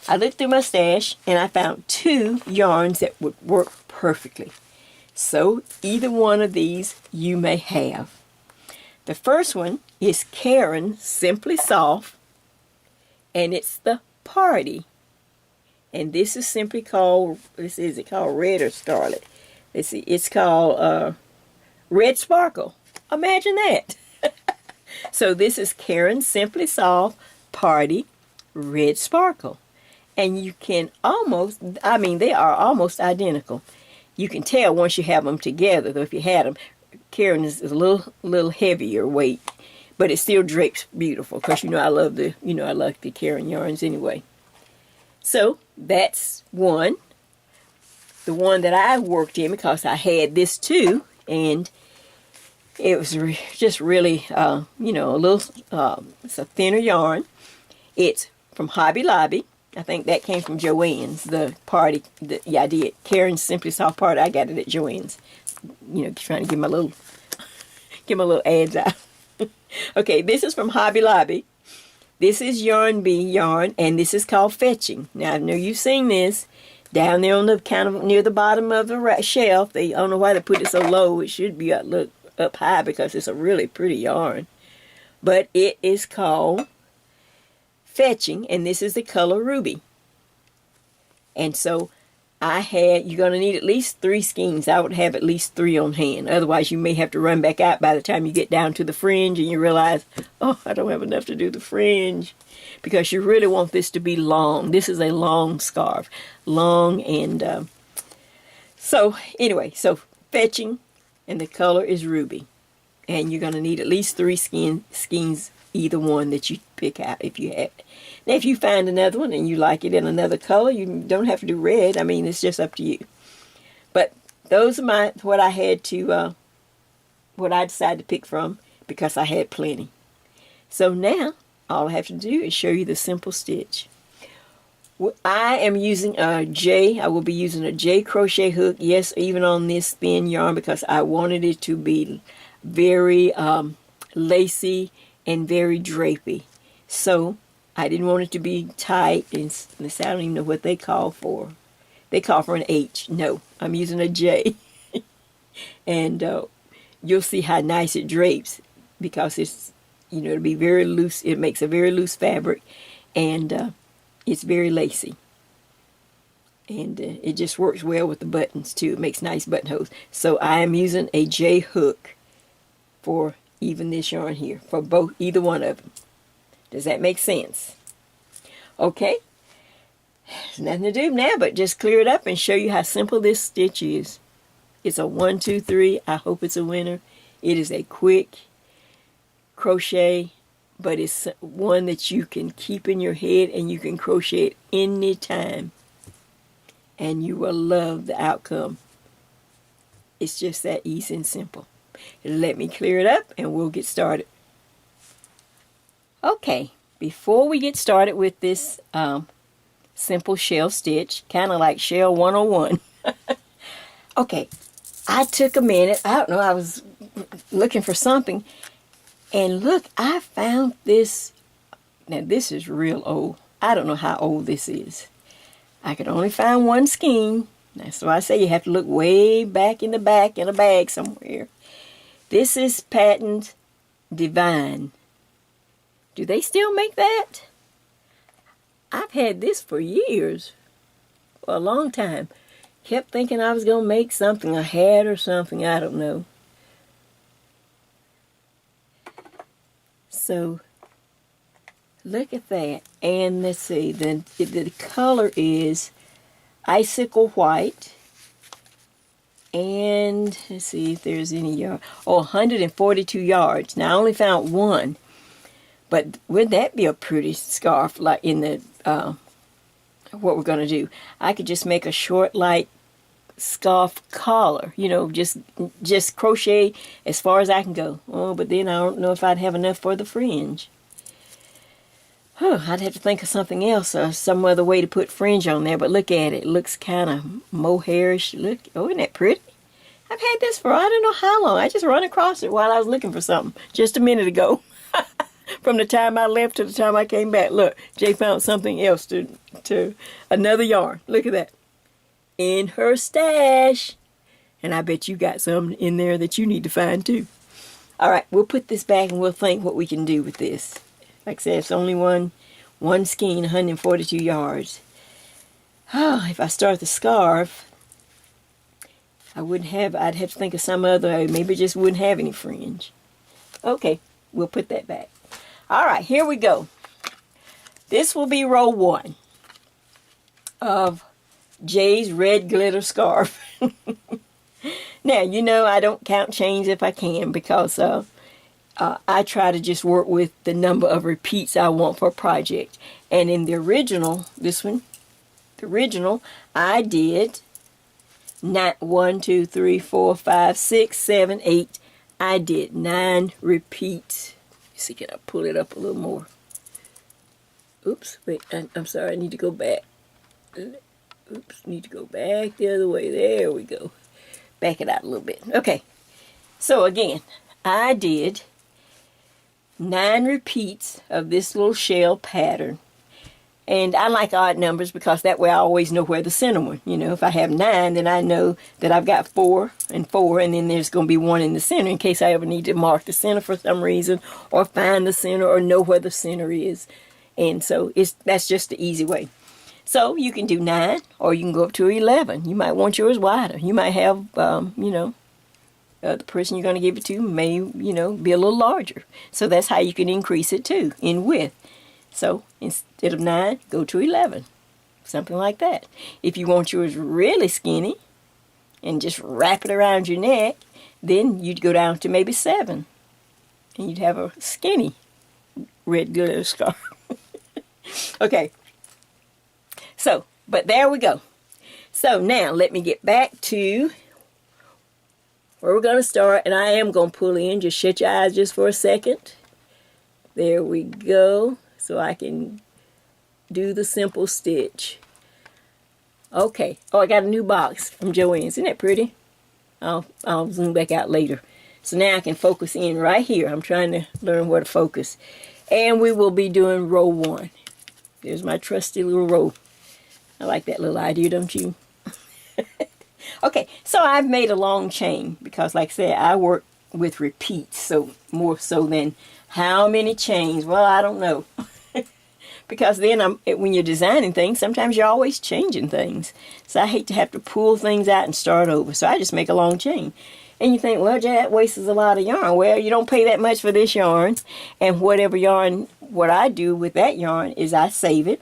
I looked through my stash and I found 2 yarns that would work perfectly. So either one of these you may have. The first one is Karen Simply Soft, and it's the Party. And this is simply called, is it called Red or Scarlet? Let's see, it's called Red Sparkle. Imagine that. So this is Karen Simply Soft Party Red Sparkle. And you can almost, I mean, they are almost identical. You can tell once you have them together, though if you had them, Karen is a little heavier weight, but it still drapes beautiful because I love the Karen yarns anyway. So that's one. The one that I worked in, because I had this too, and it was just really, a little, it's a thinner yarn. It's from Hobby Lobby. I think that came from Joann's, the party. Yeah, I did. Karen's Simply Soft Party. I got it at Joann's. Trying to get my little ads out. Okay, this is from Hobby Lobby. This is Yarn Bee yarn, and this is called Fetching. Now, I know you've seen this down there on the kind of near the bottom of the shelf. I don't know why they put it so low. It should be up high because it's a really pretty yarn. But it is called Fetching, and this is the color Ruby. And so you're going to need at least 3 skeins. I would have at least 3 on hand. Otherwise, you may have to run back out by the time you get down to the fringe and you realize, oh, I don't have enough to do the fringe. Because you really want this to be long. This is a long scarf. Long and, so anyway, so Fetching, and the color is Ruby. And you're going to need at least 3 skeins, either one that you pick out if you have it. Now, if you find another one and you like it in another color, you don't have to do red. I mean, it's just up to you. But those are what I decided to pick from because I had plenty. So now, all I have to do is show you the simple stitch. I am using a J. I will be using a J crochet hook. Yes, even on this spin yarn because I wanted it to be very lacy and very drapey. So I didn't want it to be tight, and I don't even know what they call for. They call for an H. No, I'm using a J. And you'll see how nice it drapes because it's, it'll be very loose. It makes a very loose fabric, and it's very lacy. And it just works well with the buttons too. It makes nice buttonholes. So I am using a J hook for even this yarn here, for either one of them. Does that make sense? Okay. There's nothing to do now but just clear it up and show you how simple this stitch is. It's a 1, 2, 3. I hope it's a winner. It is a quick crochet, but it's one that you can keep in your head and you can crochet it anytime. And you will love the outcome. It's just that easy and simple. Let me clear it up and we'll get started. Okay, before we get started with this simple shell stitch, kind of like shell 101. Okay, I took a minute. I don't know, I was looking for something. And look, I found this. Now, this is real old. I don't know how old this is. I could only find 1 skein. That's why I say you have to look way back in a bag somewhere. This is Patent Divine. Do they still make that? I've had this for years. For a long time. Kept thinking I was going to make something, a hat or something. I don't know. So, look at that. And let's see. The color is Icicle White. And let's see if there's any yard. Oh, 142 yards. Now, I only found 1. But wouldn't that be a pretty scarf, like in the, what we're going to do? I could just make a short, light scarf collar, just crochet as far as I can go. Oh, but then I don't know if I'd have enough for the fringe. I'd have to think of something else, some other way to put fringe on there. But look at it. It looks kind of mohairish. Look, oh, isn't that pretty? I've had this for I don't know how long. I just run across it while I was looking for something just a minute ago. from the time I left to the time I came back. Look, Jay found something else to another yarn. Look at that. In her stash. And I bet you got some in there that you need to find too. All right, we'll put this back and we'll think what we can do with this. Like I said, it's only one skein, 142 yards. Oh, if I start the scarf, I'd have to think of some other way. Maybe it just wouldn't have any fringe. Okay, we'll put that back. All right, here we go. This will be row 1 of Jay's red glitter scarf. Now, you know I don't count chains if I can because I try to just work with the number of repeats I want for a project. And in the original, this one, the original, I did 1, 2, 3, 4, 5, 6, 7, 8. I did 9 repeats. Let's see, can I pull it up a little more? Oops, wait, I'm sorry, I need to go back. Oops, need to go back the other way. There we go. Back it out a little bit. Okay, so again, I did 9 repeats of this little shell pattern. And I like odd numbers because that way I always know where the center one. You know, if I have 9, then I know that I've got 4 and 4, and then there's going to be 1 in the center in case I ever need to mark the center for some reason, or find the center, or know where the center is. And so that's just the easy way. So you can do 9, or you can go up to 11. You might want yours wider. You might have, the person you're going to give it to may, be a little larger. So that's how you can increase it too, in width. So instead of 9, go to 11. Something like that. If you want yours really skinny and just wrap it around your neck, then you'd go down to maybe 7. And you'd have a skinny red glitter scarf. Okay. So, but there we go. So now let me get back to where we're going to start. And I am going to pull in. Just shut your eyes just for a second. There we go. So I can do the simple stitch. Okay. Oh, I got a new box from Joann's. Isn't that pretty? I'll zoom back out later. So now I can focus in right here. I'm trying to learn where to focus. And we will be doing row 1. There's my trusty little row. I like that little idea, don't you? Okay, so I've made a long chain because, like I said, I work with repeats, so more so than how many chains. Well, I don't know. Because then when you're designing things, sometimes you're always changing things. So I hate to have to pull things out and start over. So I just make a long chain. And you think, well, Jay, that wastes a lot of yarn. Well, you don't pay that much for this yarn. And whatever yarn, what I do with that yarn is I save it.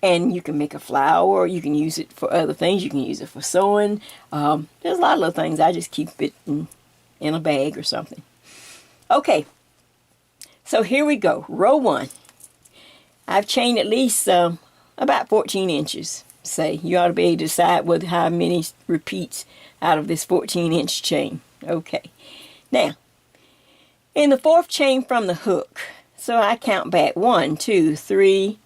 And you can make a flower. You can use it for other things. You can use it for sewing. There's a lot of little things. I just keep it in a bag or something. Okay. So here we go. Row 1. I've chained at least about 14 inches. Say, you ought to be able to decide how many repeats out of this 14-inch chain. Okay. Now, in the 4th chain from the hook, so I count back 1, 2, 3,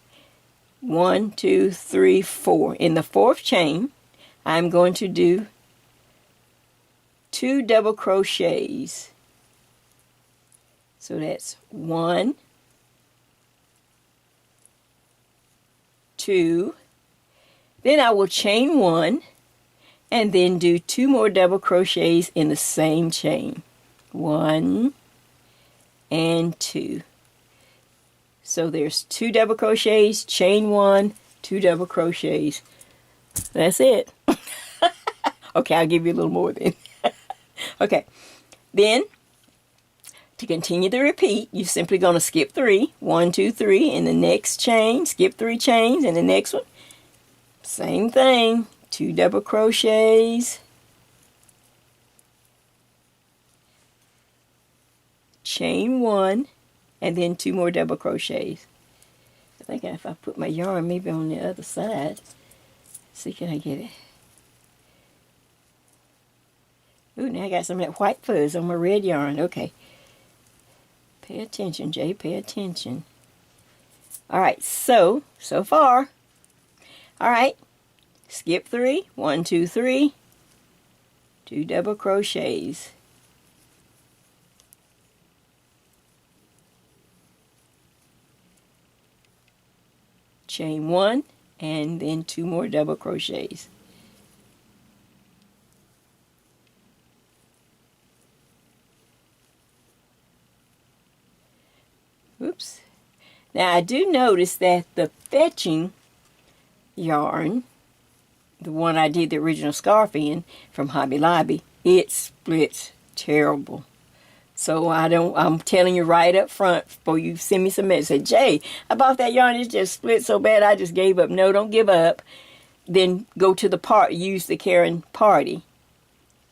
1, 2, 3, 4. In the 4th chain, I'm going to do 2 double crochets. So that's 1, 2, then I will chain 1 and then do 2 more double crochets in the same chain. 1 and 2. So there's 2 double crochets, chain 1, 2 double crochets. That's it. Okay, I'll give you a little more then. Okay, then to continue the repeat, you're simply going to skip 3. 1, 2, 3 in the next chain. Skip 3 chains in the next one. Same thing. 2 double crochets. Chain 1. And then 2 more double crochets. I think if I put my yarn maybe on the other side. See, can I get it? Ooh, now I got some of that white fuzz on my red yarn. Okay. Pay attention, Jay. Pay attention. Alright, so far. Alright. Skip 3. 1, 2, 3. 2 double crochets. chain 1, and then 2 more double crochets. Oops. Now I do notice that the fetching yarn, the one I did the original scarf in from Hobby Lobby, it splits terrible. So I'm telling you right up front before you send me some message. Say, Jay, I bought that yarn, it just split so bad I just gave up. No, don't give up. Then go to the use the Caron Party,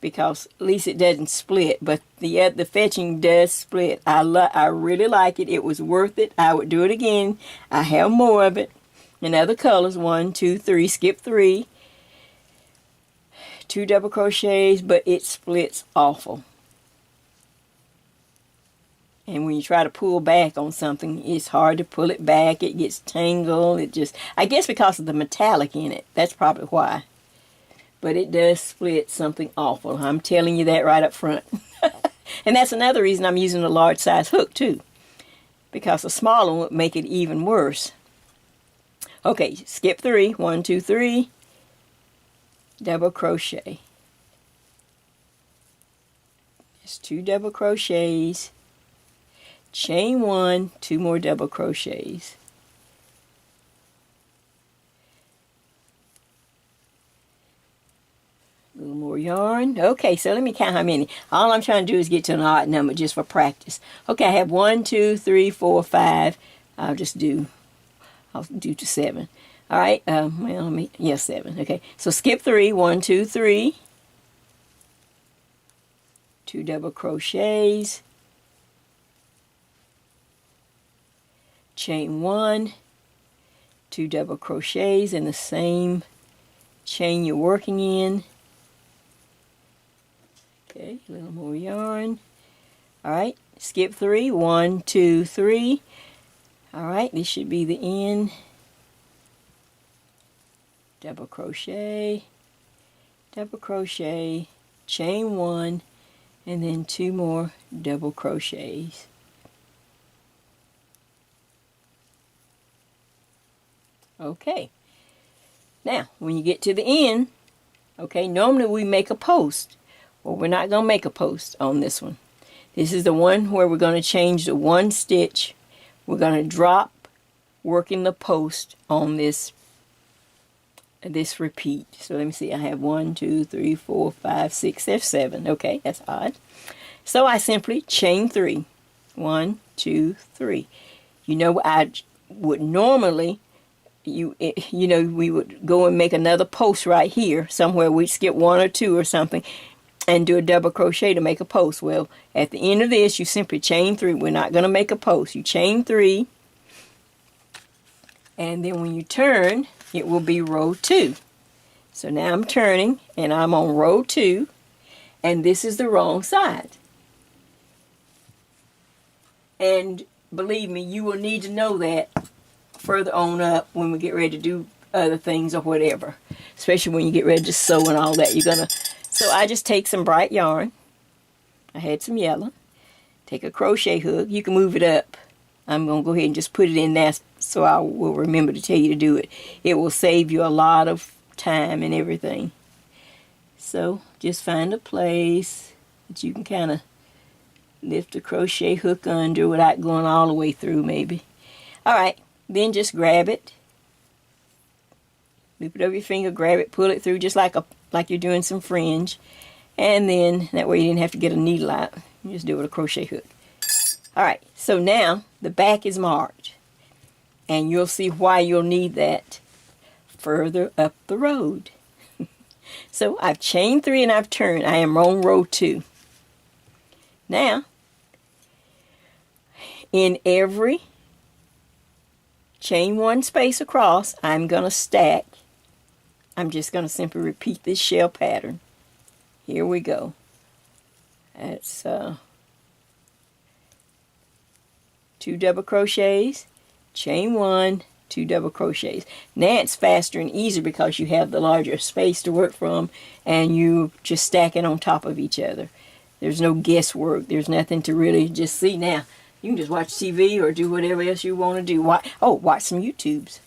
because at least it doesn't split. But the fetching does split. I really like it. It was worth it. I would do it again. I have more of it in other colors. 1, 2, 3, skip 3, 2 double crochets, but it splits awful. And when you try to pull back on something, it's hard to pull it back. It gets tangled. I guess because of the metallic in it. That's probably why. But it does split something awful. I'm telling you that right up front. And that's another reason I'm using a large size hook too, because a smaller one would make it even worse. Okay, skip 3. 1, 2, 3. Double crochet. Just 2 double crochets. Chain 1, 2 more double crochets. A little more yarn. Okay, so let me count how many. All I'm trying to do is get to an odd number just for practice. Okay, I have 1, 2, 3, 4, 5. I'll do to 7. All right. Well, 7. Okay. So skip 3. 1, 2, 3. 2 double crochets. Chain 1. 2 double crochets in the same chain you're working in. Okay, a little more yarn. All right, skip 3. 1, 2, 3. All right, this should be the end. Double crochet, chain 1, and then 2 more double crochets. Okay, now when you get to the end, okay, normally we make a post. Well, we're not going to make a post on this one. This is the one where we're going to change the 1 stitch. We're going to drop working the post on this repeat. So let me see, I have 1, 2, 3, 4, 5, 6, there's 7. Okay, that's odd. So I simply chain 3. 1, 2, 3. You know, I would normally, we would go and make another post right here somewhere. We'd skip 1 or 2 or something and do a double crochet to make a post. Well, at the end of this, you simply chain 3. We're not going to make a post. You chain 3, and then when you turn, it will be row 2. So now I'm turning, and I'm on row 2, and this is the wrong side. And believe me, you will need to know that further on up when we get ready to do other things or whatever, especially when you get ready to sew and all that. So I just take some bright yarn. I had some yellow. Take a crochet hook. You can move it up. I'm going to go ahead and just put it in there so I will remember to tell you to do it. It will save you a lot of time and everything. So just find a place that you can kind of lift the crochet hook under without going all the way through maybe. Alright, then just grab it. Loop it over your finger, grab it, pull it through just like you're doing some fringe. And then that way you didn't have to get a needle out. You just do it with a crochet hook. Alright, so now the back is marked. And you'll see why you'll need that further up the road. So I've chained 3 and I've turned. I am on row 2. Now, in every chain 1 space across, I'm going to stack. I'm just going to simply repeat this shell pattern. Here we go. That's 2 double crochets, chain 1, 2 double crochets. Now it's faster and easier because you have the larger space to work from and you just stack it on top of each other. There's no guesswork. There's nothing to really just see. Now, you can just watch TV or do whatever else you want to do. Watch some YouTubes.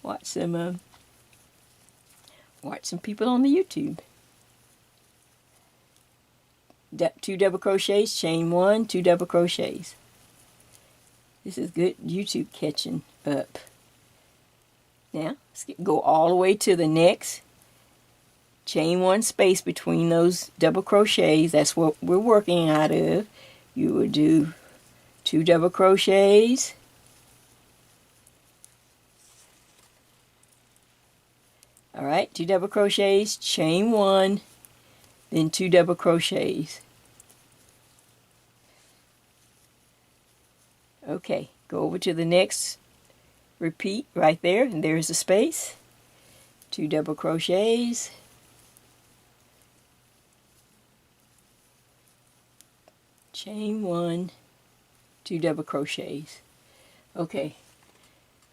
watch some people on the YouTube. 2 double crochets, chain 1, 2 double crochets. This is good YouTube catching up. Now, let's go all the way to the next. Chain 1 space between those double crochets. That's what we're working out of. You will do 2 double crochets. Alright, 2 double crochets, chain 1, then 2 double crochets. Okay, go over to the next repeat right there, and there's the space. 2 double crochets. Chain 1, 2 double crochets. Okay,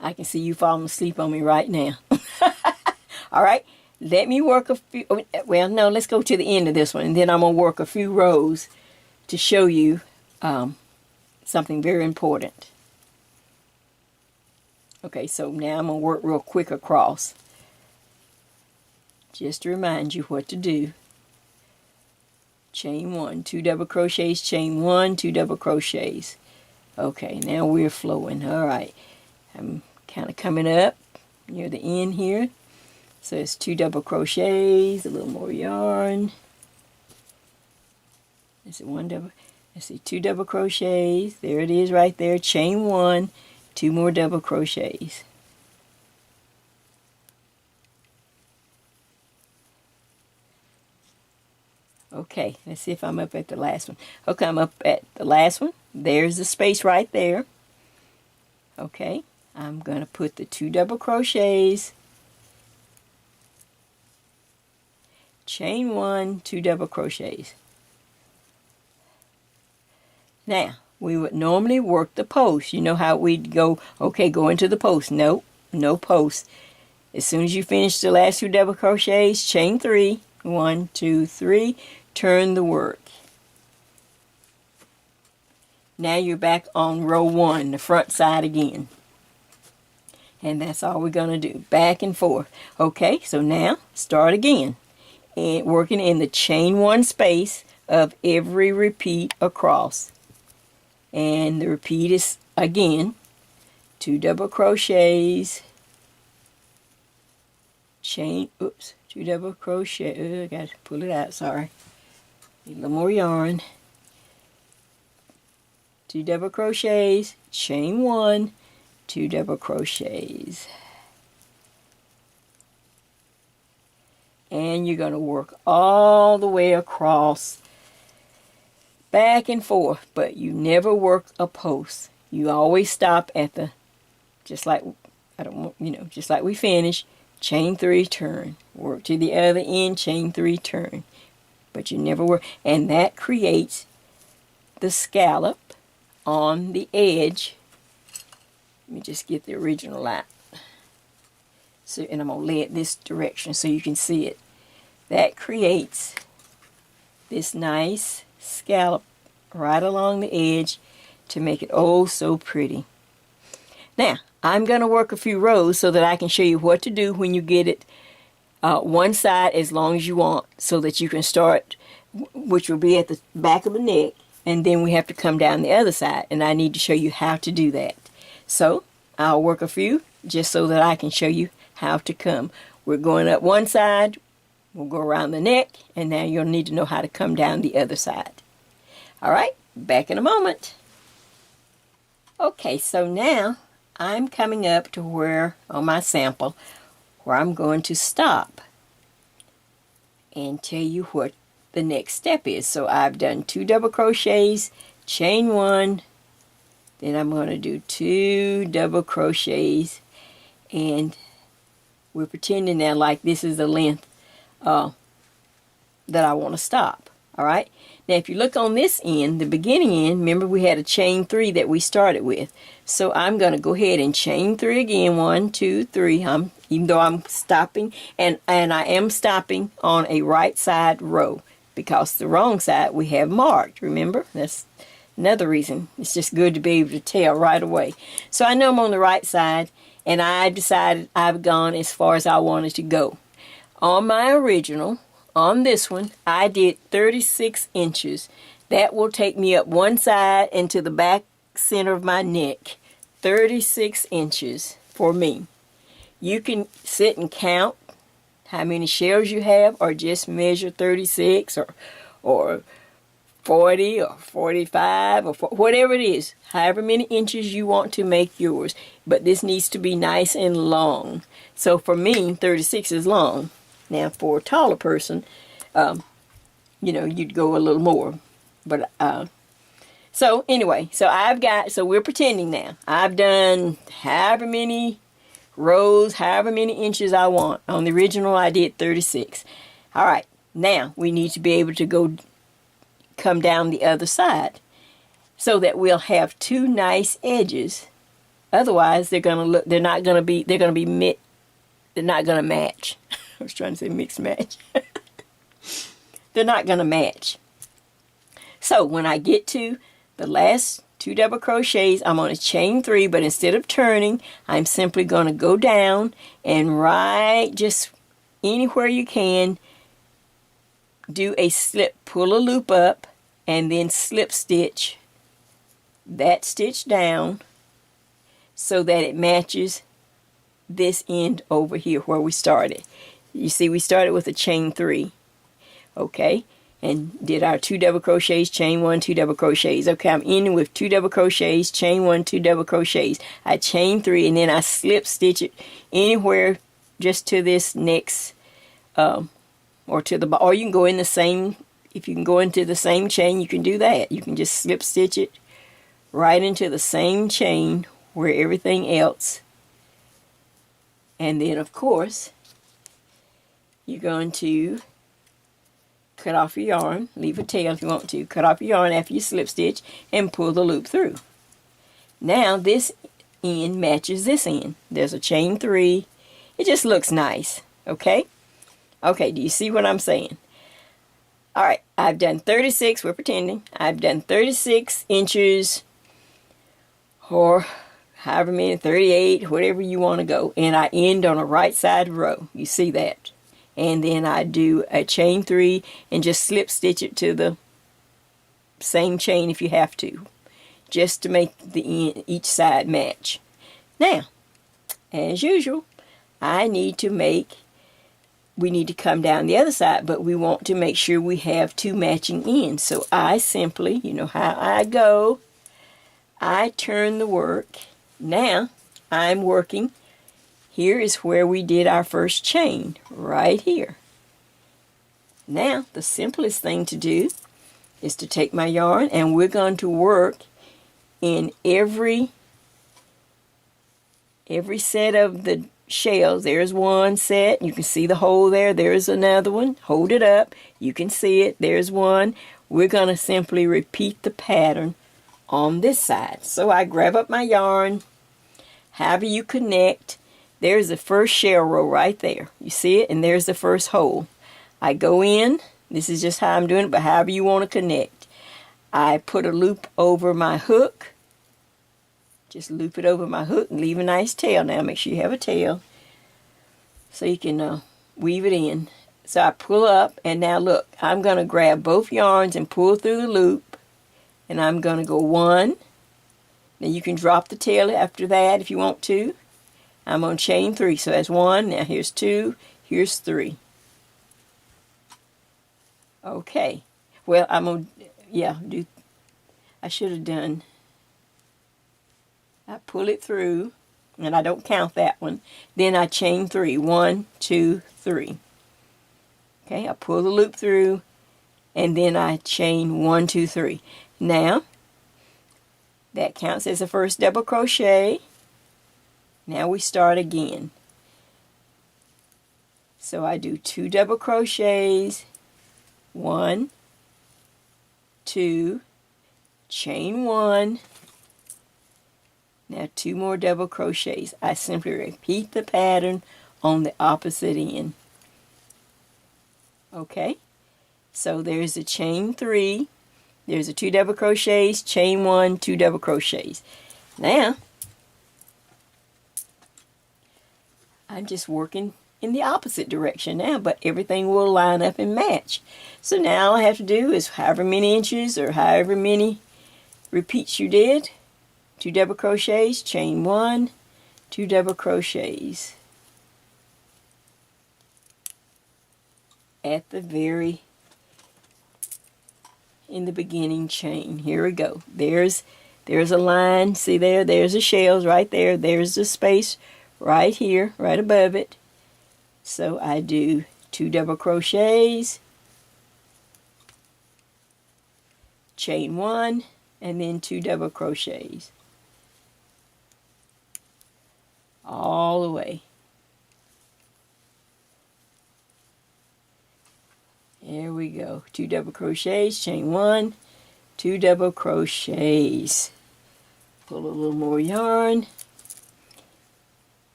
I can see you falling asleep on me right now. All right, let me work a few, well, no, let's go to the end of this one, and then I'm going to work a few rows to show you something very important. Okay, so now I'm going to work real quick across. Just to remind you what to do. Chain 1, 2 double crochets, chain 1, 2 double crochets. Okay, now we're flowing. All right, I'm kind of coming up near the end here. So it's 2 double crochets, a little more yarn. Is it 1 double? Let's see, 2 double crochets. There it is right there. Chain 1, 2 more double crochets. Okay, let's see if I'm up at the last one. Okay, I'm up at the last one. There's the space right there. Okay, I'm going to put the 2 double crochets, chain 1, 2 double crochets. Now, we would normally work the post. You know how we'd go, okay, go into the post. Nope, no post. As soon as you finish the last 2 double crochets, chain 3, 1, 2, 3, turn the work. Now you're back on row 1, the front side again. And that's all we're going to do, back and forth. Okay, so now start again. And working in the chain 1 space of every repeat across. And the repeat is, again, 2 double crochets, chain, 2 double crochet, I got to pull it out, sorry. Need a little more yarn. 2 double crochets, chain 1, 2 double crochets. And you're going to work all the way across, back and forth, but you never work a post. You always stop at the, just like, just like we finished, chain 3, turn. Work to the other end, chain 3, turn. But you never work, and that creates the scallop on the edge. Let me just get the original out. So, and I'm going to lay it this direction so you can see it. That creates this nice scallop right along the edge to make it oh so pretty. Now, I'm going to work a few rows so that I can show you what to do when you get it one side as long as you want, so that you can start, which will be at the back of the neck, and then we have to come down the other side, and I need to show you how to do that. So, I'll work a few just so that I can show you how to come. We're going up one side, we'll go around the neck, and now you'll need to know how to come down the other side. Alright, back in a moment. Okay, so now I'm coming up to where, on my sample, where I'm going to stop and tell you what the next step is. So I've done 2 double crochets, chain 1, then I'm going to do 2 double crochets, and we're pretending now like this is the length that I want to stop. Alright, now if you look on this end, the beginning end, remember we had a chain 3 that we started with. So I'm going to go ahead and chain 3 again, 1, 2, 3. Even though I'm stopping, and I am stopping on a right side row, because the wrong side we have marked, remember? That's another reason. It's just good to be able to tell right away. So I know I'm on the right side, and I've decided I've gone as far as I wanted to go. On my original, on this one, I did 36 inches. That will take me up one side and to the back center of my neck. 36 inches for me. You can sit and count how many shells you have, or just measure 36 or 40 or 45 or whatever it is, however many inches you want to make yours. But this needs to be nice and long. So for me, 36 is long. Now for a taller person, you know, you'd go a little more. But so anyway, so we're pretending now. I've done however many rows, however many inches I want. On the original, I did 36. All right, now we need to be able to come down the other side so that we'll have two nice edges. Otherwise, they're not gonna match. I was trying to say mix match. They're not gonna match. So when I get to the last 2 double crochets, I'm going to chain 3, but instead of turning, I'm simply going to go down and right just anywhere you can, do a slip, pull a loop up, and then slip stitch that stitch down so that it matches this end over here where we started. You see, we started with a chain 3, okay, and did our 2 double crochets, chain 1, 2 double crochets. Okay, I'm ending with 2 double crochets, chain 1, 2 double crochets. I chain 3, and then I slip stitch it anywhere just to this next, or you can go in the same. If you can go into the same chain, you can do that. You can just slip stitch it right into the same chain where everything else. And then, of course, you're going to cut off your yarn, leave a tail if you want to, cut off your yarn after you slip stitch, and pull the loop through. Now this end matches this end. There's a chain 3. It just looks nice, okay? Okay, do you see what I'm saying? Alright, I've done 36, we're pretending. I've done 36 inches, or however many, 38, whatever you want to go, and I end on a right side row. You see that? And then I do a chain 3 and just slip stitch it to the same chain if you have to, just to make the end, each side match. Now, as usual, we need to come down the other side, but we want to make sure we have 2 matching ends. So I simply, you know how I go, I turn the work. Now I'm working. Here is where we did our first chain, right here. Now, the simplest thing to do is to take my yarn, and we're going to work in every set of the shells. There's one set. You can see the hole there. There's another one. Hold it up. You can see it. There's one. We're going to simply repeat the pattern on this side. So I grab up my yarn. However you connect. There's the first shell row right there. You see it? And there's the first hole. I go in. This is just how I'm doing it, but however you want to connect. I put a loop over my hook. Just loop it over my hook and leave a nice tail. Now make sure you have a tail so you can weave it in. So I pull up, and now look, I'm going to grab both yarns and pull through the loop, and I'm going to go 1. Then you can drop the tail after that if you want to. I'm on chain 3, so that's 1. Now here's 2, here's 3. Okay. Well, I'm gonna I should have done. I pull it through, and I don't count that one. Then I chain 3. 1, 2, 3. Okay, I pull the loop through, and then I chain 1, 2, 3. Now that counts as the first double crochet. Now we start again. So I do 2 double crochets, 1, 2, chain 1. Now 2 more double crochets. I simply repeat the pattern on the opposite end. Okay, so there's a chain 3, there's a 2 double crochets, chain 1, 2 double crochets. Now I'm just working in the opposite direction now, but everything will line up and match. So now all I have to do is however many inches or however many repeats you did, 2 double crochets, chain 1, 2 double crochets at the very in the beginning chain. Here we go. There's a line. See there? There's the shells right there. There's the space right here, right above it. So I do 2 double crochets, chain 1, and then 2 double crochets all the way. There we go. 2 double crochets, chain 1, 2 double crochets. Pull a little more yarn.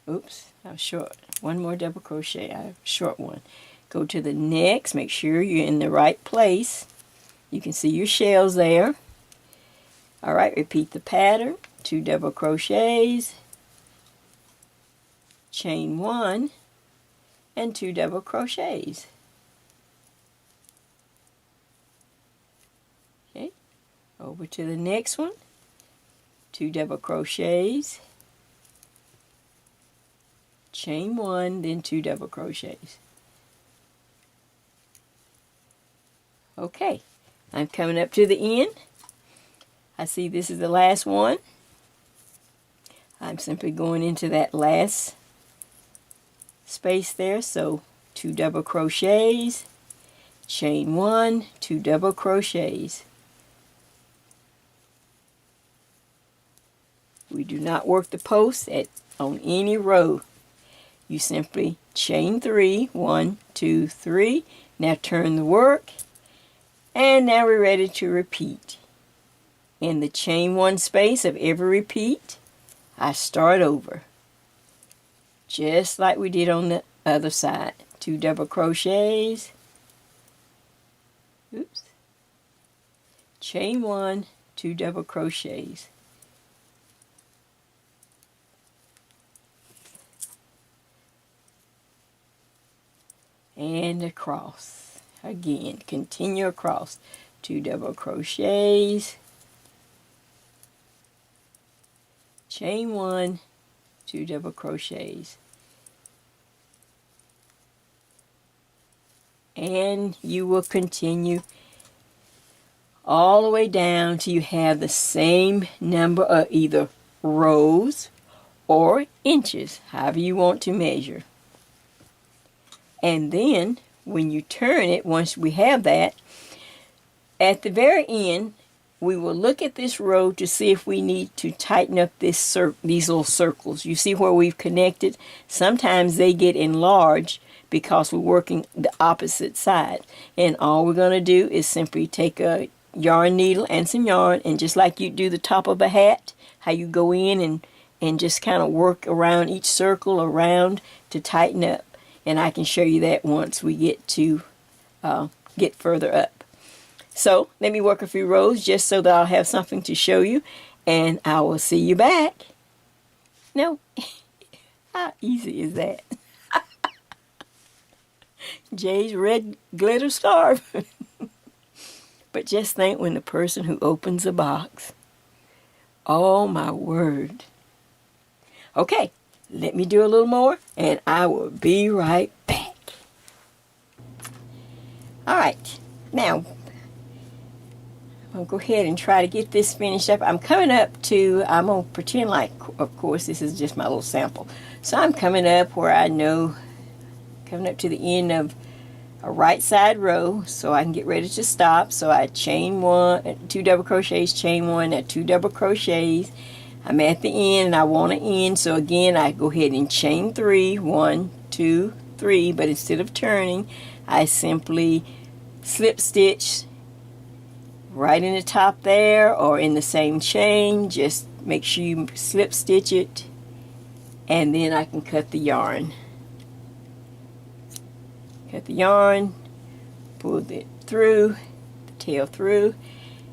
Oops, I'm short. One more double crochet. I have a short one. Go to the next. Make sure you're in the right place. You can see your shells there. Alright, repeat the pattern. 2 double crochets, chain 1, and 2 double crochets. Okay, over to the next one. 2 double crochets, chain 1, then 2 double crochets. Okay, I'm coming up to the end. I see this is the last one. I'm simply going into that last space there, so 2 double crochets, chain 1, 2 double crochets. We do not work the post on any row. You simply chain 3, 1, 2, 3. Now turn the work, and now we're ready to repeat. In the chain 1 space of every repeat, I start over, just like we did on the other side. 2 double crochets, oops, chain 1, 2 double crochets. And across again, continue across. 2 double crochets, chain 1, 2 double crochets, and you will continue all the way down till you have the same number of either rows or inches, however you want to measure. And then when you turn it, once we have that, at the very end, we will look at this row to see if we need to tighten up these little circles. You see where we've connected? Sometimes they get enlarged because we're working the opposite side. And all we're going to do is simply take a yarn needle and some yarn, and just like you do the top of a hat, how you go in and just kind of work around each circle around to tighten up. And I can show you that once we get to get further up. So let me work a few rows just so that I'll have something to show you, and I will see you back. No, how easy is that? Jay's red glitter scarf. But just think, when the person who opens a box, oh my word. Okay, let me do a little more, and I will be right back. All right, now I'll go ahead and try to get this finished up. I'm coming up to, I'm going to pretend like, of course, this is just my little sample. So I'm coming up where I know, coming up to the end of a right side row, so I can get ready to stop. So I chain 1, 2 double crochets, chain 1, and 2 double crochets. I'm at the end and I want to end, so again I go ahead and chain 3, 1, 2, 3, but instead of turning, I simply slip stitch right in the top there or in the same chain. Just make sure you slip stitch it, and then I can cut the yarn. Cut the yarn, pull it through, the tail through,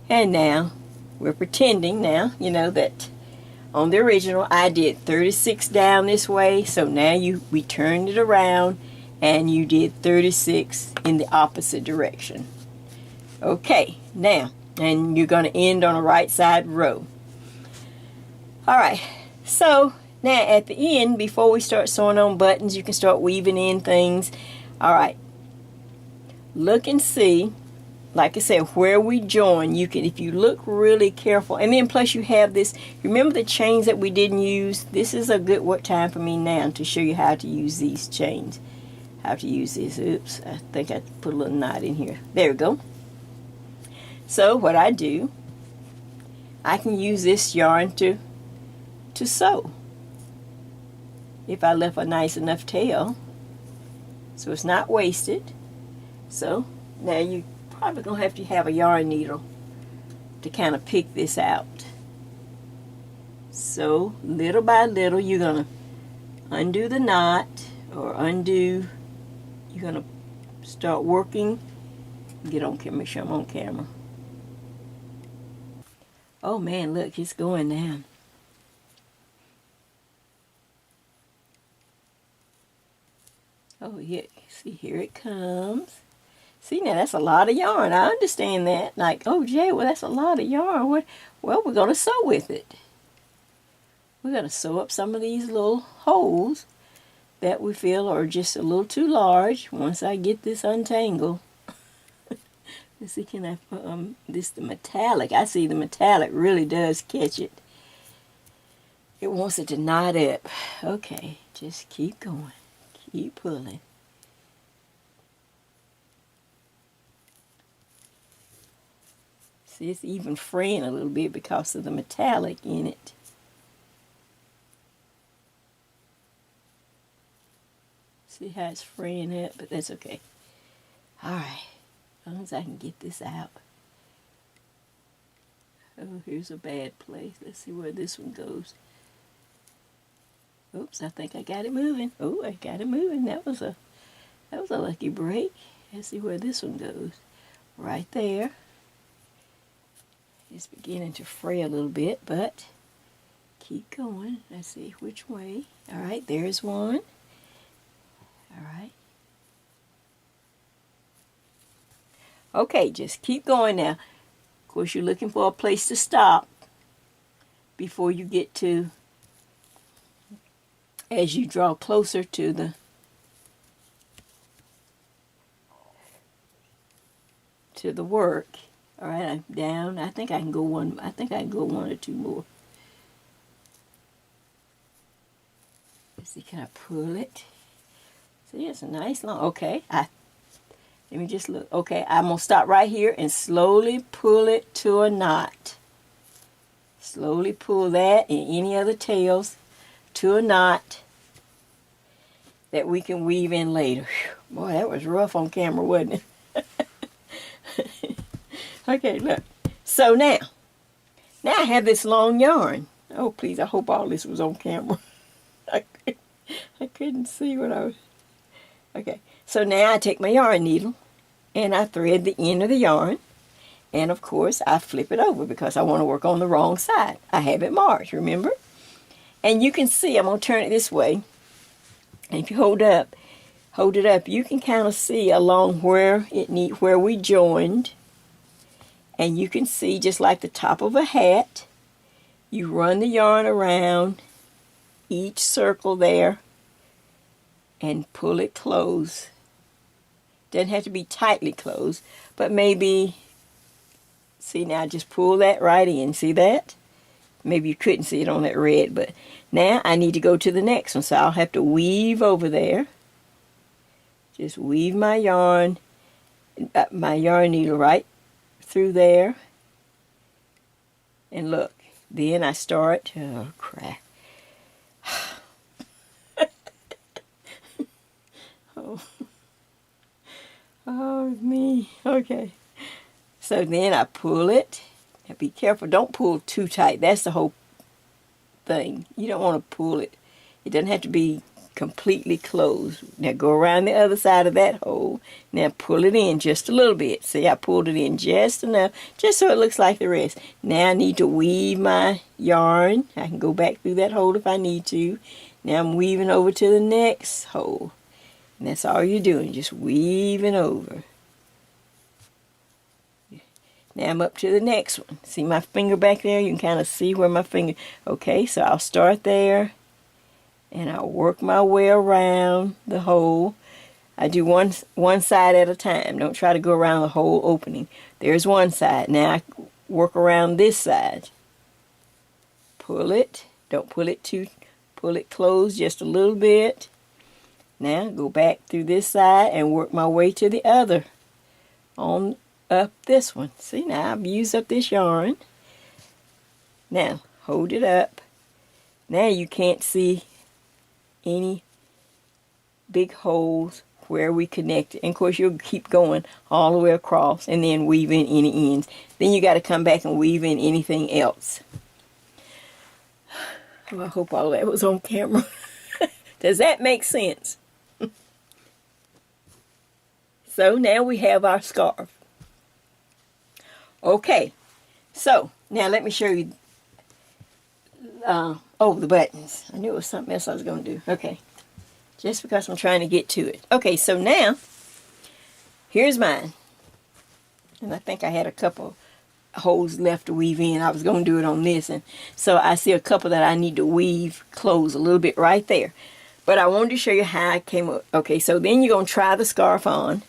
and now we're pretending now, you know, that on the original, I did 36 down this way, so now we turned it around and you did 36 in the opposite direction. Okay, now, and you're going to end on a right side row. Alright, so now at the end, before we start sewing on buttons, you can start weaving in things. Alright, look and see, like I said, where we join, you can, if you look really careful, and then plus you have this, remember the chains that we didn't use? This is a good time for me now to show you how to use these chains. How to use this. Oops, I think I put a little knot in here. There we go. So what I do, I can use this yarn to sew. If I left a nice enough tail, so it's not wasted. So now you probably gonna have to have a yarn needle to kind of pick this out. So little by little, you're gonna undo the knot, or undo. You're gonna start working. Get on camera. Make sure I'm on camera. Oh man, look, it's going now. Oh yeah, see, here it comes. See, now that's a lot of yarn. I understand that. Like, oh Jay, well that's a lot of yarn. Well, we're gonna sew with it. We're gonna sew up some of these little holes that we feel are just a little too large. Once I get this untangled. Let's see, can I this the metallic. I see the metallic really does catch it. It wants it to knot up. Okay, just keep going. Keep pulling. See, it's even fraying a little bit because of the metallic in it. See how it's fraying up, but that's okay. Alright, as long as I can get this out. Oh, here's a bad place. Let's see where this one goes. Oops, I think I got it moving. Oh, I got it moving. That was a lucky break. Let's see where this one goes. Right there. It's beginning to fray a little bit, but keep going. Let's see which way. Alright, there's one. Alright. Okay, just keep going now. Of course, you're looking for a place to stop before you get to, as you draw closer to the work. All right, I'm down. I think I can go one or two more. Let's see, can I pull it? See, it's a nice long. Okay, let me just look. Okay, I'm gonna stop right here and slowly pull it to a knot. Slowly pull that and any other tails to a knot that we can weave in later. Whew, boy, that was rough on camera, wasn't it? Okay, look. So now I have this long yarn. Oh, please, I hope all this was on camera. I couldn't see what I was. Okay, so now I take my yarn needle and I thread the end of the yarn. And of course, I flip it over because I want to work on the wrong side. I have it marked, remember? And you can see, I'm going to turn it this way. And if you hold it up, you can kind of see along where we joined. And you can see just like the top of a hat, you run the yarn around each circle there and pull it close. Doesn't have to be tightly closed, but maybe, see now, just pull that right in. See that? Maybe you couldn't see it on that red, but now I need to go to the next one, so I'll have to weave over there. Just weave my yarn needle right through there. And look, then I start, oh crap. Oh me, okay. So then I pull it. Now be careful, don't pull too tight. That's the whole thing. You don't want to pull it. It doesn't have to be completely closed. Now go around the other side of that hole. Now pull it in just a little bit. See, I pulled it in just enough, just so it looks like the rest. Now I need to weave my yarn. I can go back through that hole if I need to. Now I'm weaving over to the next hole. And that's all you're doing, just weaving over. Now I'm up to the next one. See my finger back there? You can kind of see where my finger... Okay, so I'll start there. And I'll work my way around the hole. I do one side at a time. Don't try to go around the whole opening. There's one side. Now I work around this side. Pull it. Don't pull it too... Pull it closed just a little bit. Now go back through this side and work my way to the other. On up this one. See, now I've used up this yarn. Now hold it up. Now you can't see any big holes where we connect it. And of course you'll keep going all the way across and then weave in any ends. Then you got to come back and weave in anything else. Well, I hope all that was on camera. Does that make sense? So now we have our scarf. Okay, so now let me show you. Oh, the buttons. I knew it was something else I was going to do. Okay, just because I'm trying to get to it. Okay, so now here's mine. And I think I had a couple holes left to weave in. I was going to do it on this, and so I see a couple that I need to weave close a little bit right there. But I wanted to show you how I came up. Okay, so then you're going to try the scarf on,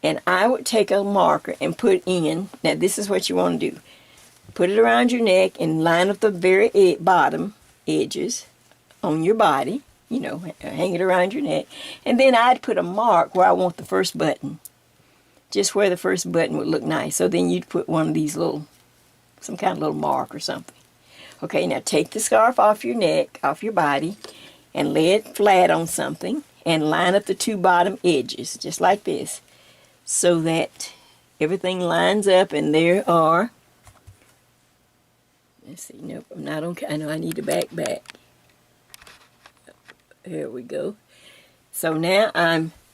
and I would take a marker and put in, now this is what you want to do. Put it around your neck and line up the very bottom edges on your body, you know, hang it around your neck. And then I'd put a mark where I want the first button. Just where the first button would look nice. So then you'd put one of these little, some kind of little mark or something. Okay, now take the scarf off your neck, off your body, and lay it flat on something, and line up the two bottom edges, just like this, so that everything lines up, and there are, let's see, nope, I'm not on, I know I need to back. There we go. So now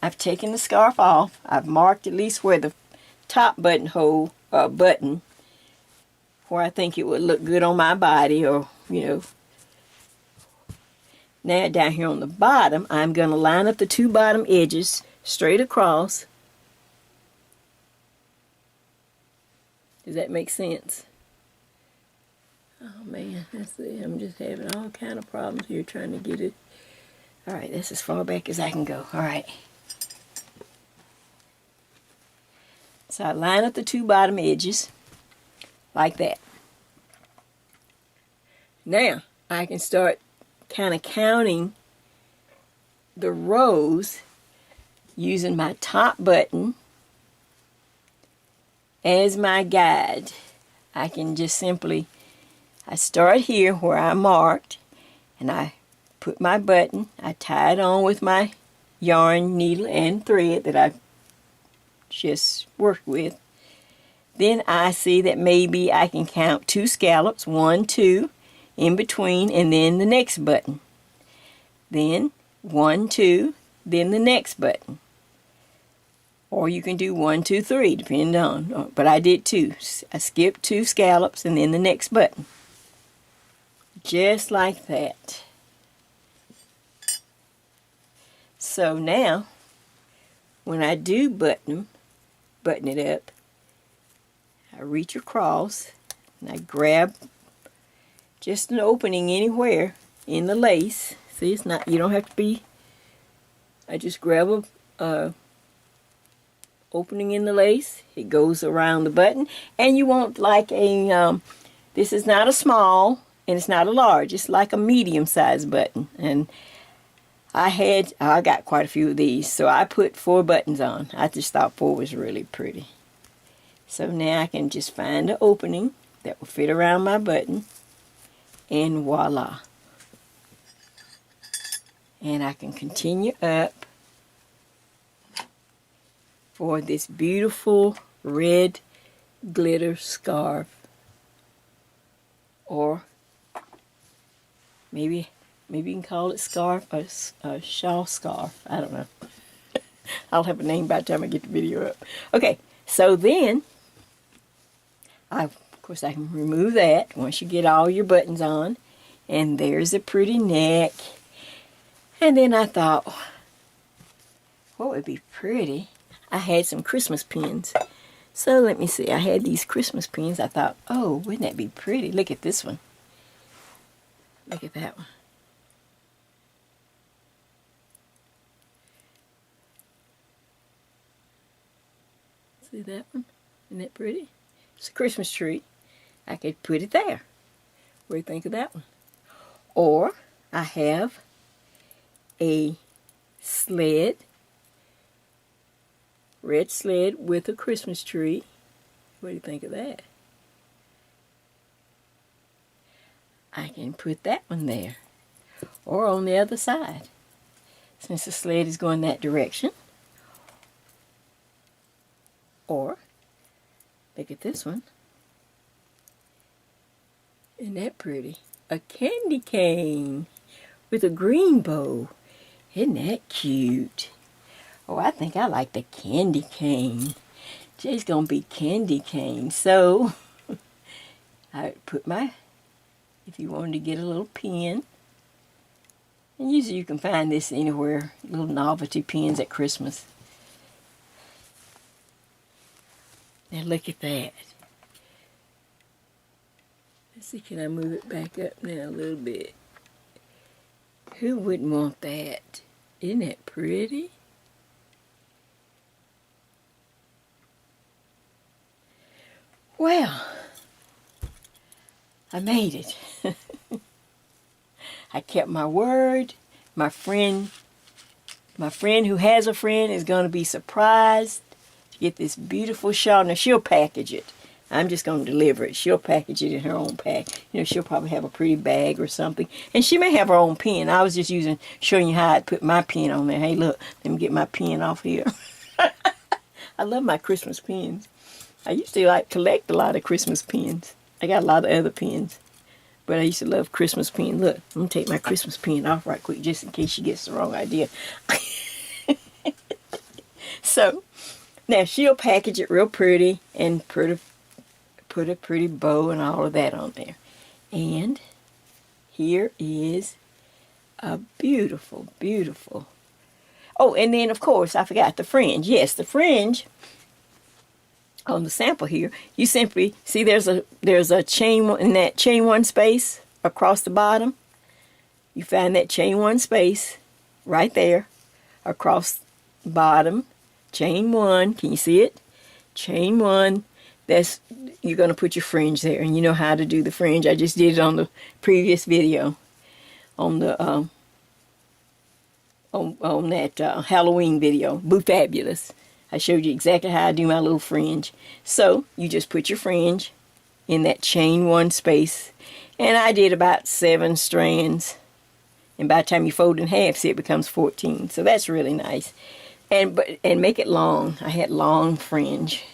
I've taken the scarf off. I've marked at least where the top buttonhole button, where I think it would look good on my body, or, you know. Now down here on the bottom, I'm going to line up the two bottom edges straight across. Does that make sense? Oh man, that's it. I'm just having all kind of problems here trying to get it. Alright, that's as far back as I can go. Alright. So I line up the two bottom edges like that. Now I can start kind of counting the rows using my top button as my guide. I can just simply, I start here where I marked, and I put my button, I tie it on with my yarn, needle, and thread that I just worked with. Then I see that maybe I can count 2 scallops, 1, 2, in between, and then the next button. Then 1, 2, then the next button. Or you can do 1, 2, 3, depending on, but I did 2. I skipped 2 scallops and then the next button. Just like that. So now, when I do button it up, I reach across and I grab just an opening anywhere in the lace. See, it's not, you don't have to be, I just grab a opening in the lace. It goes around the button, and you want like a, this is not a small and it's not a large, it's like a medium-sized button. And I got quite a few of these, so I put 4 buttons on. I just thought 4 was really pretty. So now I can just find an opening that will fit around my button, and voila. And I can continue up for this beautiful red glitter scarf. Or maybe Maybe you can call it scarf, a shawl scarf. I don't know. I'll have a name by the time I get the video up. Okay, so then, of course I can remove that once you get all your buttons on. And there's a pretty neck. And then I thought, what would be pretty? I had some Christmas pins. So let me see, I had these Christmas pins. I thought, oh, wouldn't that be pretty? Look at this one. Look at that one. See that one? Isn't that pretty? It's a Christmas tree. I could put it there. What do you think of that one? Or I have a sled, red sled with a Christmas tree. What do you think of that? I can put that one there. Or on the other side, since the sled is going that direction. Or, look at this one. Isn't that pretty? A candy cane with a green bow. Isn't that cute? Oh, I think I like the candy cane. Jay's gonna be candy cane. So, I put my, if you wanted to get a little pin, and usually you can find this anywhere, little novelty pins at Christmas. Now look at that. Let's see, can I move it back up now a little bit? Who wouldn't want that? Isn't that pretty? Well, I made it. I kept my word. My friend who has a friend is going to be surprised to get this beautiful shawl. Now, she'll package it. I'm just going to deliver it. She'll package it in her own pack. You know, she'll probably have a pretty bag or something. And she may have her own pen. I was just showing you how I'd put my pen on there. Hey, look, let me get my pen off here. I love my Christmas pens. I used to collect a lot of Christmas pens. I got a lot of other pens. But I used to love Christmas pen. Look, I'm going to take my Christmas pen off right quick just in case she gets the wrong idea. So, now she'll package it real pretty and put a pretty bow and all of that on there. And here is a beautiful, beautiful. Oh, and then of course I forgot the fringe. Yes, the fringe on the sample here, you simply see there's a chain in that chain one space across the bottom. You find that chain one space right there across the bottom. Chain one, can you see it? Chain one. That's, you're going to put your fringe there, and you know how to do the fringe. I just did it on the previous video on the on that Halloween video, Boo Fabulous. I showed you exactly how I do my little fringe. So you just put your fringe in that chain one space, and I did about 7 strands, and by the time you fold in half, see, it becomes 14. So that's really nice. And make it long. I had long fringe.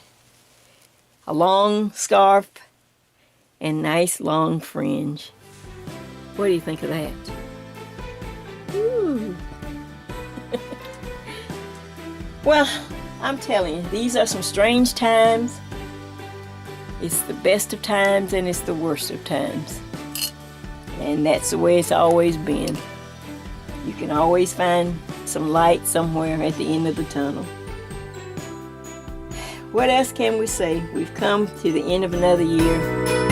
A long scarf and nice long fringe. What do you think of that? Ooh. Well, I'm telling you, these are some strange times. It's the best of times and it's the worst of times. And that's the way it's always been. You can always find some light somewhere at the end of the tunnel. What else can we say? We've come to the end of another year.